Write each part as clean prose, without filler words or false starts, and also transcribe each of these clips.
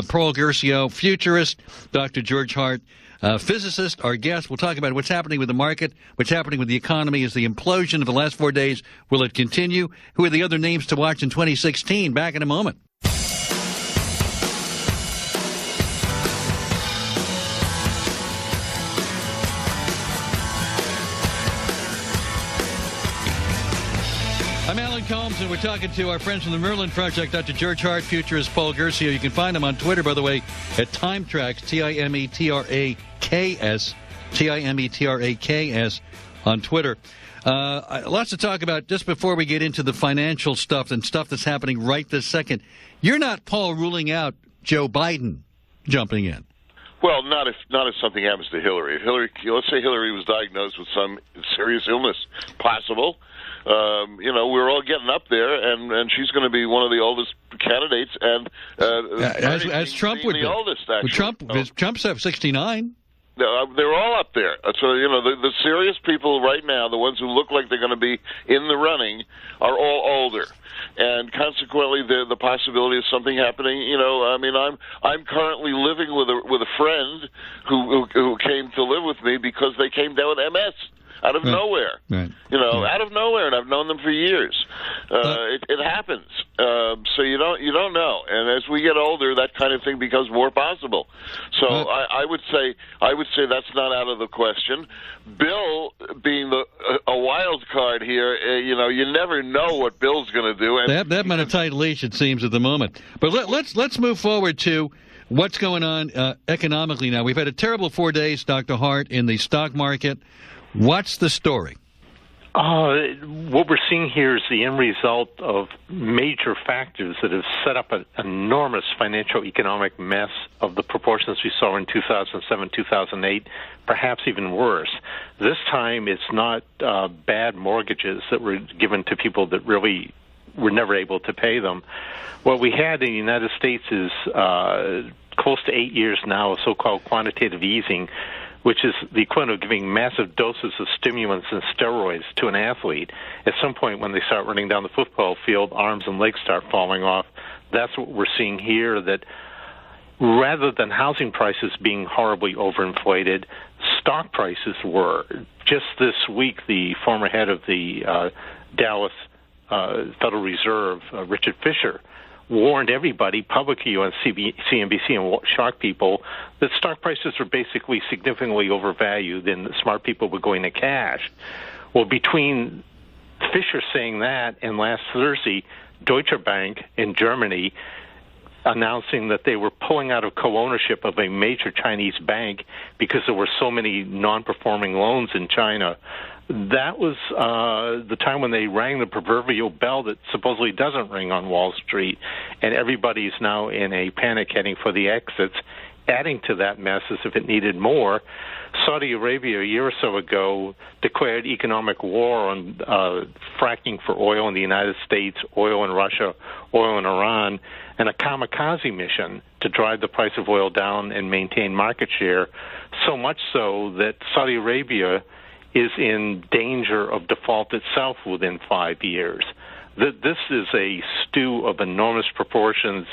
Paul Guercio, futurist, Dr. George Hart, physicist, our guest. We'll talk about what's happening with the market, what's happening with the economy. Is the implosion of the last 4 days, will it continue? Who are the other names to watch in 2016? Back in a moment. I'm Alan Colmes, and we're talking to our friends from the Merlin Project, Dr. George Hart, futurist Paul Guercio. You can find him on Twitter, by the way, at TimeTraks, TimeTraks, TimeTraks on Twitter. Lots to talk about just before we get into the financial stuff and stuff that's happening right this second. You're not, Paul, ruling out Joe Biden jumping in. Well, not if something happens to Hillary. Let's say Hillary was diagnosed with some serious illness, possible. We're all getting up there, and she's going to be one of the oldest candidates, and as Trump would be the oldest. Actually, Trump's at 69. They're all up there. So the serious people right now, the ones who look like they're going to be in the running, are all older, and consequently, the possibility of something happening. I'm currently living with a friend who came to live with me because they came down with MS. Out of nowhere, right. Out of nowhere, and I've known them for years. It happens, so you don't know. And as we get older, that kind of thing becomes more possible. So I would say that's not out of the question. Bill being a wild card here, you never know what Bill's going to do. And they have him on a tight leash, it seems, at the moment. But let's move forward to what's going on economically now. We've had a terrible 4 days, Dr. Hart, in the stock market. What's the story? What we're seeing here is the end result of major factors that have set up an enormous financial economic mess of the proportions we saw in 2007, 2008, perhaps even worse. This time it's not bad mortgages that were given to people that really were never able to pay them. What we had in the United States is close to 8 years now of so-called quantitative easing, which is the equivalent of giving massive doses of stimulants and steroids to an athlete. At some point when they start running down the football field, arms and legs start falling off. That's what we're seeing here, that rather than housing prices being horribly overinflated, stock prices were. Just this week, the former head of the Dallas Federal Reserve, Richard Fisher, warned everybody publicly on CNBC and shocked people that stock prices were basically significantly overvalued and smart people were going to cash. Well, between Fisher saying that and last Thursday, Deutsche Bank in Germany announcing that they were pulling out of co-ownership of a major Chinese bank because there were so many non-performing loans in China. That was the time when they rang the proverbial bell that supposedly doesn't ring on Wall Street, and everybody's now in a panic heading for the exits. Adding to that mess as if it needed more, Saudi Arabia a year or so ago declared economic war on fracking for oil in the United States, oil in Russia, oil in Iran, and a kamikaze mission to drive the price of oil down and maintain market share, so much so that Saudi Arabia is in danger of default itself within 5 years. This is a stew of enormous proportions.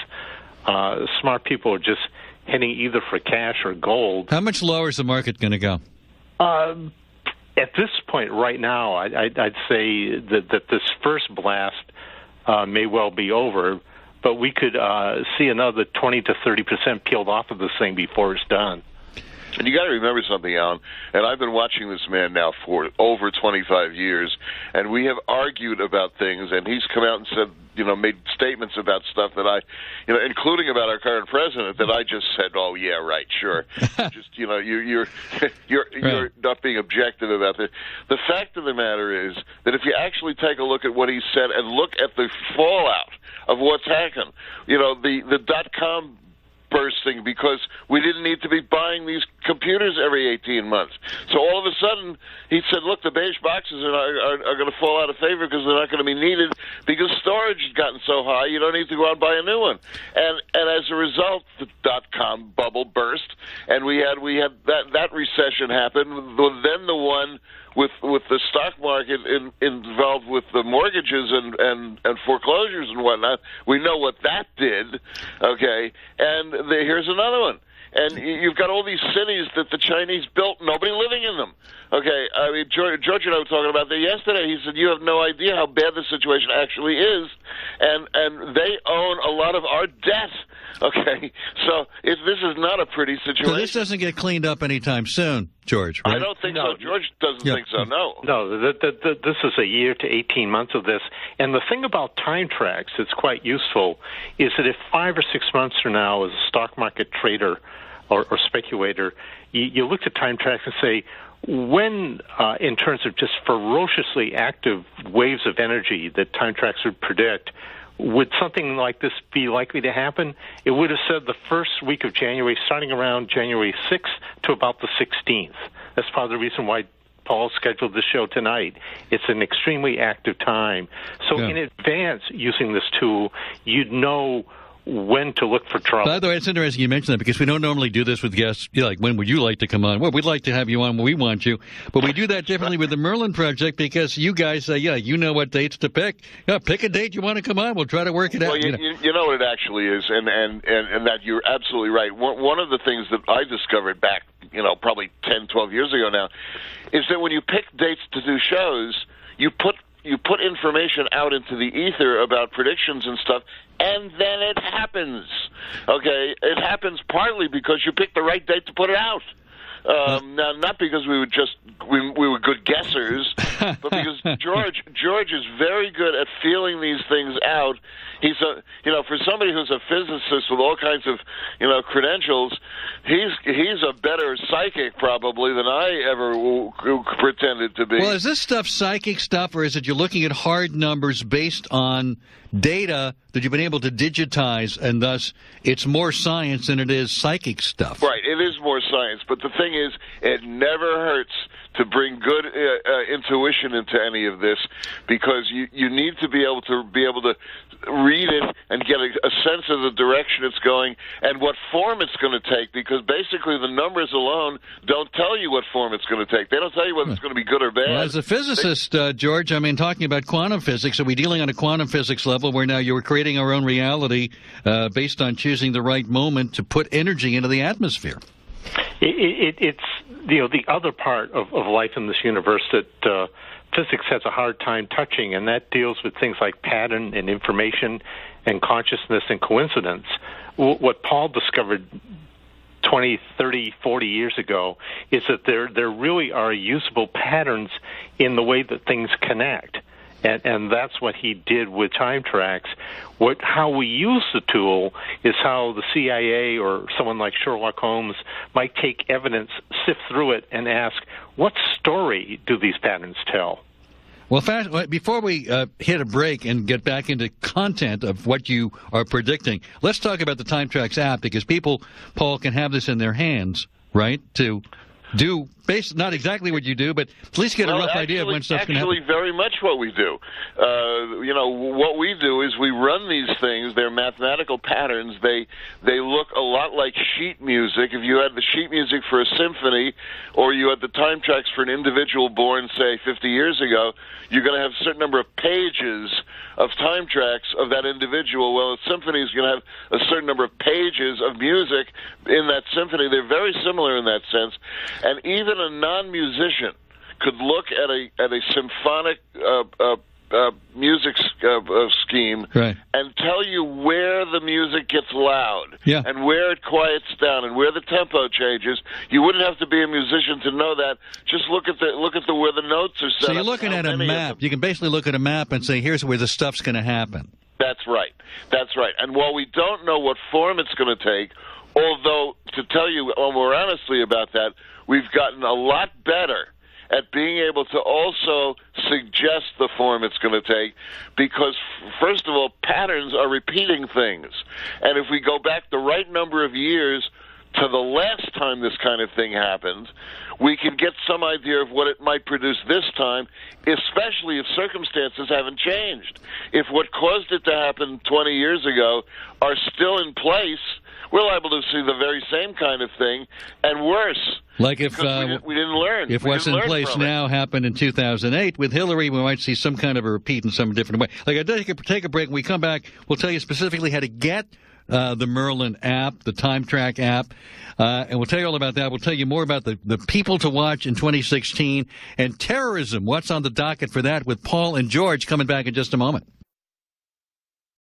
Smart people are just heading either for cash or gold. How much lower is the market going to go? At this point right now, I'd say that this first blast may well be over, but we could see another 20 to 30% peeled off of this thing before it's done. And you got to remember something, Alan, and I've been watching this man now for over 25 years, and we have argued about things, and he's come out and said, made statements about stuff that including about our current president, that I just said, oh, yeah, right, sure. Just, you're not being objective about this. The fact of the matter is that if you actually take a look at what he said and look at the fallout of what's happened, the .com bursting because we didn't need to be buying these computers every 18 months. So all of a sudden, he said, look, the beige boxes are going to fall out of favor because they're not going to be needed because storage has gotten so high, you don't need to go out and buy a new one. And as a result, the .com bubble burst, and we had that recession happen, then the one with the stock market involved with the mortgages and foreclosures and whatnot. We know what that did, okay? And here's another one. And you've got all these cities that the Chinese built, nobody living in them. Okay, I mean, George and I were talking about that yesterday. He said, you have no idea how bad the situation actually is, and they own a lot of our debt. Okay, so this is not a pretty situation. So this doesn't get cleaned up anytime soon, George, right? I don't think so. George doesn't think so, no. No, this is a year to 18 months of this. And the thing about TimeTraks that's quite useful is that if 5 or 6 months from now, as a stock market trader or speculator, you look at TimeTraks and say, when, in terms of just ferociously active waves of energy that TimeTraks would predict, would something like this be likely to happen? It would have said the first week of January, starting around January 6th to about the 16th. That's part of the reason why Paul scheduled this show tonight. It's an extremely active time. So in advance, using this tool, you'd know when to look for trouble. By the way, it's interesting you mentioned that because we don't normally do this with guests. Like, when would you like to come on? Well, we'd like to have you on when we want you. But we do that differently with the Merlin Project because you guys say, you know what dates to pick. Pick a date you want to come on. We'll try to work it out. Well, you know what it actually is, and that you're absolutely right. One of the things that I discovered back, probably 10, 12 years ago now, is that when you pick dates to do shows, you put information out into the ether about predictions and stuff, and then it happens. Okay, it happens partly because you picked the right date to put it out. Now, not because we were good guessers, but because George is very good at feeling these things out. He's for somebody who's a physicist with all kinds of credentials, he's a better psychic probably than I ever pretended to be. Well, is this stuff psychic stuff, or is it you're looking at hard numbers based on data that you've been able to digitize, and thus it's more science than it is psychic stuff? Right, it is more science, but the thing is, it never hurts to bring good intuition into any of this, because you need to be able to read it and get a sense of the direction it's going and what form it's going to take, because basically the numbers alone don't tell you what form it's going to take. They don't tell you whether it's going to be good or bad. Well, as a physicist, George, talking about quantum physics, are we dealing on a quantum physics level where now you're creating our own reality based on choosing the right moment to put energy into the atmosphere? It's the other part of life in this universe that physics has a hard time touching, and that deals with things like pattern and information and consciousness and coincidence. What Paul discovered 20, 30, 40 years ago is that there really are usable patterns in the way that things connect. And that's what he did with TimeTraks. How we use the tool is how the CIA or someone like Sherlock Holmes might take evidence, sift through it, and ask, what story do these patterns tell? Well, before we hit a break and get back into content of what you are predicting, let's talk about the TimeTraks app, because people, Paul, can have this in their hands, right, to do not exactly what you do, but at least get a rough idea of when stuff's going to happen. Actually, very much what we do. What we do is we run these things. They're mathematical patterns. They look a lot like sheet music. If you had the sheet music for a symphony, or you had the TimeTraks for an individual born, say, 50 years ago, you're going to have a certain number of pages of TimeTraks of that individual. Well, a symphony is going to have a certain number of pages of music in that symphony. They're very similar in that sense. And even a non-musician could look at a symphonic music scheme, right, and tell you where the music gets loud, yeah, and where it quiets down, and where the tempo changes. You wouldn't have to be a musician to know that. Just look at where the notes are set. So you're looking at a map. You can basically look at a map and say, here's where the stuff's going to happen. That's right. That's right. And while we don't know what form it's going to take, although to tell you more honestly about that, we've gotten a lot better at being able to also suggest the form it's going to take, because, first of all, patterns are repeating things. And if we go back the right number of years to the last time this kind of thing happened, we can get some idea of what it might produce this time, especially if circumstances haven't changed. If what caused it to happen 20 years ago are still in place, we're liable to see the very same kind of thing and worse. Like if we didn't learn. If what's in place now happened in 2008 with Hillary, we might see some kind of a repeat in some different way. Like, I take a break. When we come back, we'll tell you specifically how to get the Merlin app, the TimeTraks app, and we'll tell you all about that. We'll tell you more about the people to watch in 2016 and terrorism. What's on the docket for that with Paul and George coming back in just a moment.